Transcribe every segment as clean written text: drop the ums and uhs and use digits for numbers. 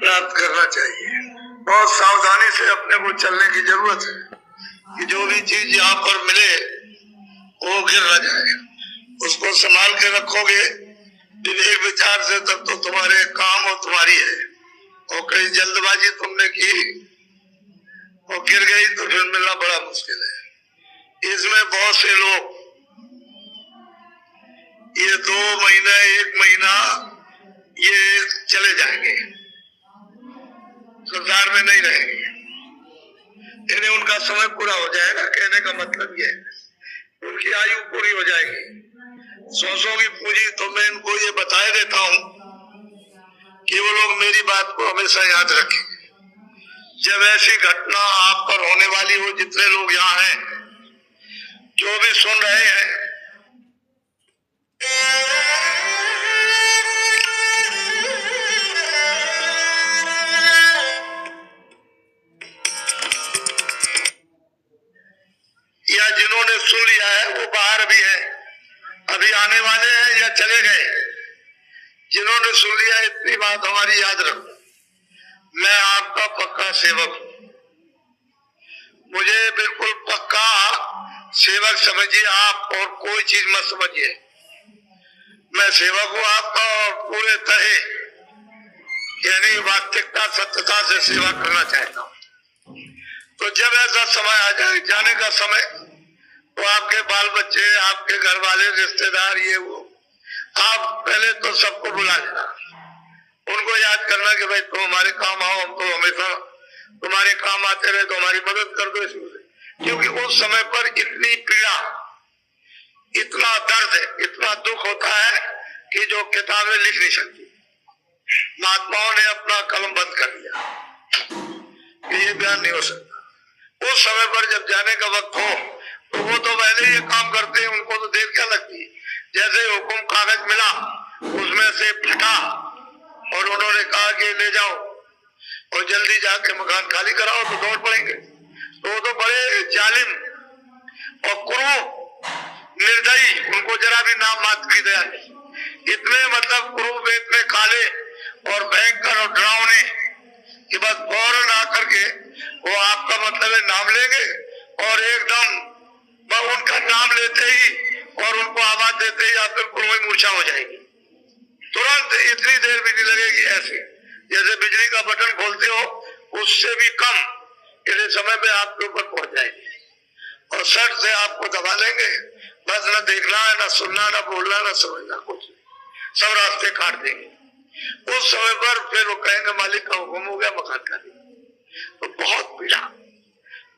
प्राप्त करना चाहिए। बहुत सावधानी से अपने को चलने की जरूरत है कि जो भी चीज यहाँ पर मिले वो गिर न जाए। उसको संभाल के रखोगे विवेक विचार से, तब तो तुम्हारे काम और तुम्हारी है। और कहीं जल्दबाजी तुमने की और गिर गई तो फिर मिलना बड़ा मुश्किल है। इसमें बहुत से लोग ये 2 महीना 1 महीना ये चले जाएंगे, संसार में नहीं रहेंगे, यानी उनका समय पूरा हो जाएगा। कहने का मतलब ये उनकी आयु पूरी हो जाएगी। 100 की पूंजी तो मैं इनको ये बताए देता हूँ कि वो लोग मेरी बात को हमेशा याद रखेंगे। जब ऐसी घटना आप पर होने वाली हो, जितने लोग यहाँ हैं, जो भी सुन रहे हैं, या जिन्होंने सुन लिया है वो बाहर भी है, अभी आने वाले हैं या चले गए। जिन्होंने सुन लिया, इतनी बात हमारी याद रखो, मैं आपका पक्का सेवक हूं। मुझे बिल्कुल पक्का सेवक समझिए आप, और कोई चीज मत समझिए। मैं सेवक हूं आपका, और पूरे तहे यानी वास्तविकता सत्यता से सेवा करना चाहता हूं। तो जब ऐसा समय आ जाए, जाने का समय, तो आपके बाल बच्चे, आपके घर वाले, रिश्तेदार, ये वो, आप पहले तो सबको बुला लेना, उनको याद करना कि भाई तुम हमारे काम आओ, हम तो हमेशा तुम्हारे काम आते रहे, तो हमारी मदद कर दो इसमें। क्योंकि उस समय पर इतनी पीड़ा, इतना दर्द, इतना दुख होता है कि जो किताबें लिख नहीं सकती। महात्माओं ने अपना कलम बंद कर दिया कि ये बयान नहीं हो सकता। उस समय पर जब जाने का वक्त हो, तो वो तो पहले ये काम करते हैं, उनको तो देर क्या लगती। जैसे हुक्म कागज मिला, उसमें से फटा और उन्होंने कहा कि ले जाओ और जल्दी जाके मकान खाली कराओ, तो दौड़ पड़ेंगे। तो वो तो बड़े जालिम और क्रूर, निर्दयी, उनको जरा भी नाम मात्र की दया नहीं। इतने मतलब क्रूर, इतने काले और भयंकर और डरावने कि बस फौरन आकर के वो आपका मतलब है नाम लेंगे, और एकदम उनका नाम लेते ही और उनको आवाज देते ही आप बिल्कुल वही मूर्छा हो जाएगी। तुरंत, इतनी देर भी नहीं लगेगी। ऐसे जैसे बिजली का बटन खोलते हो, उससे भी कम इतने समय में आपके ऊपर पहुंच जाएगी, और सट से आपको दबा लेंगे। बस न देखना है, न सुनना, न बोलना, न समझना, कुछ सब रास्ते काट देंगे। उस समय पर फिर वो कहेंगे मालिक का हुक्म हो गया, मकान खाली। तो बहुत पीड़ा,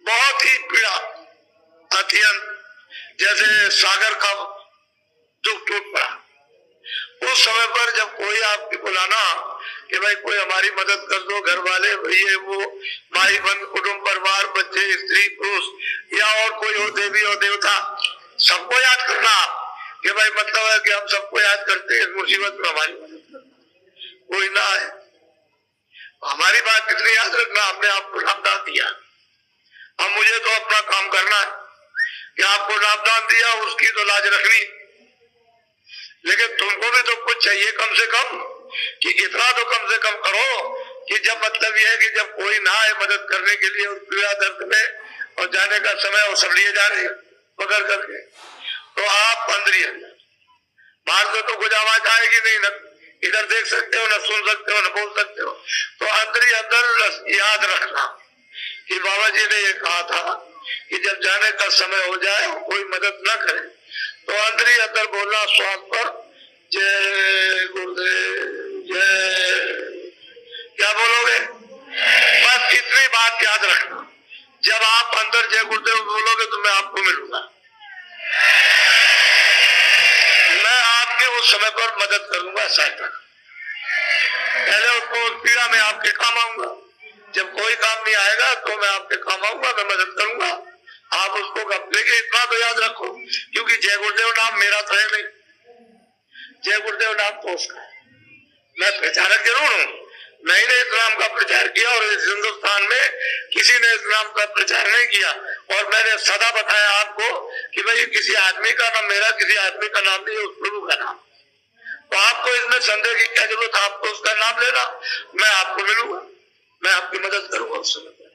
बहुत ही पीड़ा, अत्यंत, जैसे सागर का दुख टूट पड़ा। उस समय पर जब कोई आपकी बुलाना कि भाई कोई हमारी मदद कर दो, घर वाले, ये वो, भाई बंधु, कुटुंब, परिवार, बच्चे, स्त्री, पुरुष, या और कोई हो, देवी और देवता, सबको याद करना कि भाई मतलब है कि हम सबको याद करते हैं, इस मुसीबत में हमारी मदद करना। कोई ना है, हमारी बात कितनी याद रखना, हमने आपको नामदान दिया, अब मुझे तो अपना काम करना है कि आपको नामदान दिया, उसकी तो लाज रखनी, लेकिन तुमको भी तो कुछ चाहिए कम से कम, कि इतना तो कम से कम करो कि जब मतलब यह है कि जब कोई ना आए मदद करने के लिए उस पीड़ा दर्द में, और जाने का समय वो सब लिए जा रहे पकड़ करके, तो आप अंदर ही अंदर, बाहर से तो कुछ आवाज आएगी नहीं, न इधर देख सकते हो, न सुन सकते हो, न बोल सकते हो। तो अंदर ही अंदर याद रखना कि बाबा जी ने ये कहा था कि जब जाने का समय हो जाए और कोई मदद न करे, तो अंदर ही अंदर बोलना श्वास पर, जय गुरुदेव जय, क्या बोलोगे? बस इतनी बात याद रखना। जब आप अंदर जय गुरुदेव बोलोगे तो मैं आपको मिलूंगा, मैं आपकी उस समय पर मदद करूंगा, सहायता। पहले उसको उस पीड़ा में आपके काम आऊंगा, जब कोई काम नहीं आएगा तो मैं आपके काम आऊंगा, मैं मदद करूंगा, आप उसको लेकिन इतना तो याद रखो, क्योंकि जय गुरुदेव नाम मेरा तो है नहीं, जय गुरुदेव नाम तो उसका है। मैं प्रचारक जरूर हूँ, मैंने इस नाम का प्रचार किया, और इस हिंदुस्तान में किसी ने इस नाम का प्रचार नहीं किया। और मैंने सदा बताया आपको कि भाई किसी आदमी का नाम, मेरा किसी आदमी का नाम नहीं है, उस प्रभु का नाम। तो आपको इसमें संदेह की क्या जरूरत, आपको उसका नाम लेना, मैं आपको मिलूंगा, मैं आपकी मदद करूंगा उस समय पर,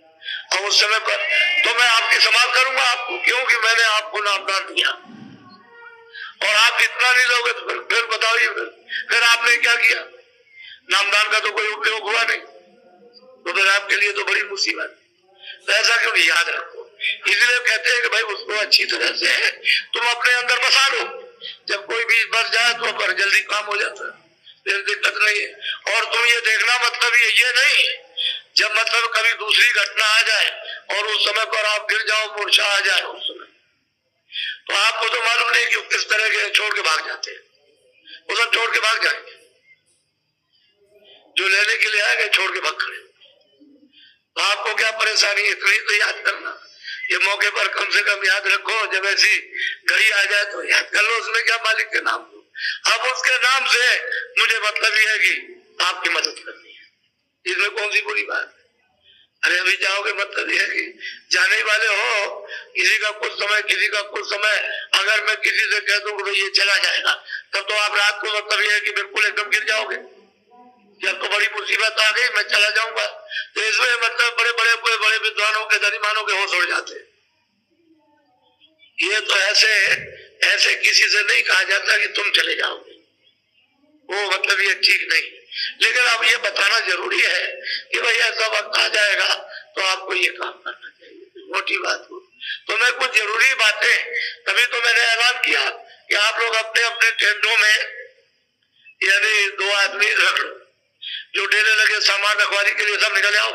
और उस समय पर तो मैं आपकी संभाल करूंगा आपको, क्योंकि मैंने आपको नामदान दिया। और आप इतना नहीं लोगे तो फिर बताइए, फिर आपने क्या किया? नामदान का तो कोई उपयोग हुआ नहीं, तो फिर आपके लिए तो बड़ी मुसीबत। तो ऐसा क्यों नहीं, याद रखो। इसलिए कहते हैं कि भाई उसको अच्छी तरह से तुम अपने अंदर बसा लो, जब कोई भी बस जाए तो पर जल्दी काम हो जाता है, फिर दिक्कत नहीं है। और तुम ये देखना मतलब ये नहीं, जब मतलब कभी दूसरी घटना आ जाए और उस समय पर आप गिर जाओ, मूर्छा आ जाए उस समय, तो आपको तो मालूम नहीं कि किस तरह के छोड़ के भाग जाते हैं, वो सब छोड़ के भाग जाएंगे, जो लेने के लिए आएंगे छोड़ के भाग खड़े। तो आपको क्या परेशानी, इतनी तो याद करना, ये मौके पर कम से कम याद रखो, जब ऐसी घड़ी आ जाए तो याद कर लो, उसमें क्या मालिक के नाम दो। अब उसके नाम से मुझे मतलब ये है कि आपकी मदद करनी है, इसमें कौन सी बुरी बात है। अरे अभी जाओगे मतलब ये है कि जाने ही वाले हो, किसी का कुछ समय, किसी का कुछ समय, अगर मैं किसी से कह दूं कि भाई ये चला जाएगा, तब तो आप रात को मतलब ये है कि बिल्कुल एकदम गिर जाओगे, जब तो बड़ी मुसीबत आ गई मैं चला जाऊंगा। तो इसमें मतलब बड़े विद्वानों के, धनीमानों के होश उड़ जाते। ये तो ऐसे किसी से नहीं कहा जाता कि तुम चले जाओगे, वो मतलब ये ठीक नहीं। लेकिन अब ये बताना जरूरी है कि भाई ऐसा वक्त आ जाएगा तो आपको ये काम करना चाहिए, मोटी बात हो। तो मैं कुछ जरूरी बातें, तभी तो मैंने ऐलान किया कि आप लोग अपने अपने टेंटों में यानी 2 आदमी रख लो, जो डेरे लगे सामान रखवाली के लिए सब निकल आओ।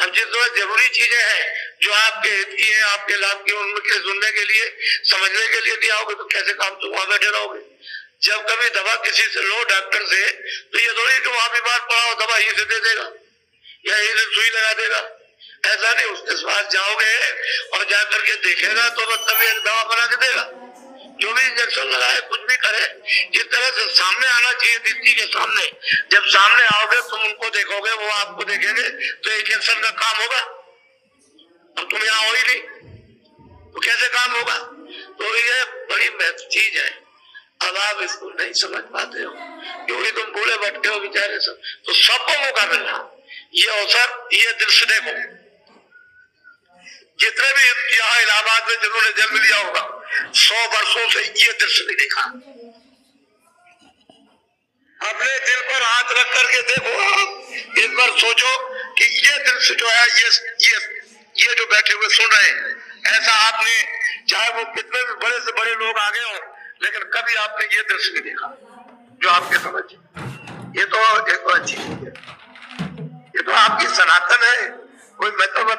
अब जिस जरूरी चीजें हैं जो आपके हित की है, आपके लाभ की, उनके सुनने के लिए, समझने के लिए नहीं आओगे तो कैसे काम, तुम वहां बैठे रहोगे। जब कभी दवा किसी से लो डॉक्टर से, तो ये थोड़ी कि वहां बीमार पड़ा हो दवा यहीं से दे देगा या यहीं से सुई लगा देगा, ऐसा नहीं। उसके पास जाओगे और जाकर के देखेगा तो मतलब ये दवा बना के देगा, जो भी इंजेक्शन लगाए, कुछ भी करे, जिस तरह से सामने आना चाहिए दीदी के सामने। जब सामने आओगे तुम उनको देखोगे, वो आपको देखेंगे, तो इंजेक्शन का काम होगा। अब तुम यहाँ हो ही नहीं तो कैसे काम होगा? तो ये बड़ी महत्व चीज है। अब आप इसको नहीं समझ पाते हो क्योंकि तुम भूले भटके हो बेचारे सब। तो सबको मौका मिलना, ये अवसर, ये दृश्य देखो। जितने भी यहाँ इलाहाबाद में जिन्होंने जन्म लिया होगा, 100 वर्षों से ये दृश्य नहीं देखा। अपने दिल पर हाथ रख करके देखो, आप इस बार सोचो कि ये दृश्य जो है, ये जो बैठे हुए सुन रहे हैं, ऐसा आपने, चाहे वो कितने भी बड़े से बड़े लोग आ गए हो, लेकिन कभी आपने ये दृश्य नहीं देखा जो आपके समझ। ये तो अच्छी चीज है, ये तो आपकी सनातन है, कोई मतलब